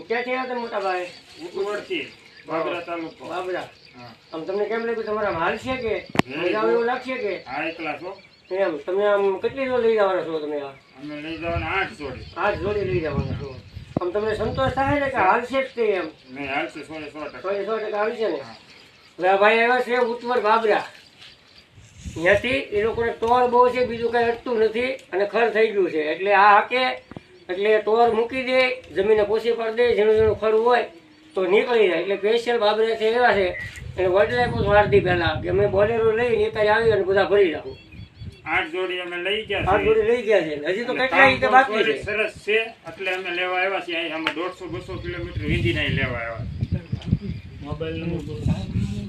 ક્યાંથી આવ્યા તમે મોટા ભાઈ? ઉકવડથી બાબરા તાલુકો. બાબરા. હા આમ તમને કેમ લાગ્યું? તમારા હાલ છે કે મજા આવે એવું લાગશે કે હા એકલા છો. એમ? તમે આમ કેટલી જોડી લઈ જવાના છો તમે? અમે લઈ જવાના 8 જોડી. 8 જોડી લઈ જવાના છો. આમ તમને સંતોષ થાય ને કે હાલશે જ તે એમ? નહીં હાલશે 100% 100% હાલશે ને? હવે આ ભાઈ આવ્યા છે ઉત્તર બાબરા. ત્યાંથી એ લોકોને ટોર બહુ છે, બીજું કાંઈ અટતું નથી અને ખર થઈ ગયું છે. એટલે આ હાકે એટલે ટોર મૂકી દે, જમીને પોસી પાડી દે, જેનું જેનું ખરું હોય તો નીકળી જાય. એટલે સ્પેશિયલ બાબરાથી એવા છે અને વડલે પણ વારદી પહેલાં કે અમે બોલેરો લઈને એકાઈ આવી અને બધા ભરી રાખું. 8 જોડી અમે લઈ ગયા 8 જોડી લઈ ગયા છે. હજી તો કેટલા રીતે બાકી છે. સરસ છે એટલે અમે લેવા આવ્યા છીએ. અહીં અમે 150-200 કિલોમીટર વીંધીને અહીં લેવા આવ્યા. મોબાઈલ નંબર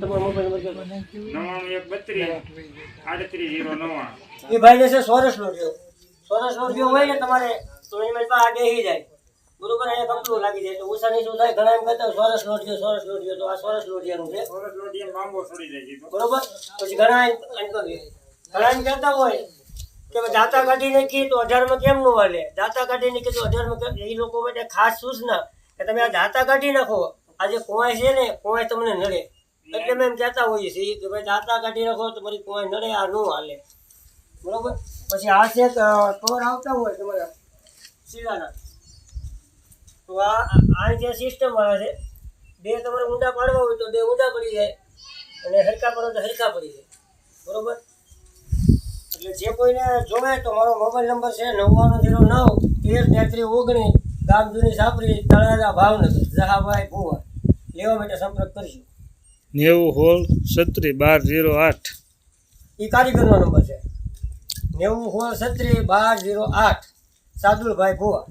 તમારો મોબાઈલ નંબર 9132383099. એ ભાઈ જશે સોરસ લોટિયો. સોરસ લોટિયો હોય ને તમારે તો એમાં આ બેસી જાય બરોબર. અહીંયા કપડું લાગી જાય તો ઉષાની શું થાય? ઘણા એમ કહેતા સોરસ લોટિયો તો આ સોરસ લોટિયાનું છે સરસ લોટીએ માંગો છોડી જાય છે તો. બરોબર. પછી ઘણા એમ કહેતા હોય કે દાંતા કાઢી નાખી તો 18માં કેમ ન હાલે? દાંતા કાઢી નાખી તો 18માં કેમ? એ લોકો માટે ખાસ સૂચના કે તમે આ દાંતા કાઢી નાખો. આ જે કોવાય છે ને કોવાય તમને નડે એટલે મેં એમ કહેતા હોઈએ છીએ કે ભાઈ દાંતા કાઢી નાખો તમારી કોવાય નડે, આ ન હાલે બરોબર. પછી આ છે ટોર આવતા હોય તમારા સીધાના તો આ જે સિસ્ટમ આવે છે, બે તમારે ઊંડા પાડવા હોય તો બે ઊંડા પડી જાય અને હરકા પડો તો હરકા પડી જાય બરોબર. એટલે જે કોઈને જોવે તો મારો મોબાઈલ નંબર છે 9909133319, ગામ જૂની સાપરી, તળાજા, ભાવનગર, જહાભાઈ ભુવા. લેવા માટે સંપર્ક કરજો. 90-16-12-08. એ કારીગરનો નંબર છે 90-16-12-08, સાદુલભાઈ ભુવા.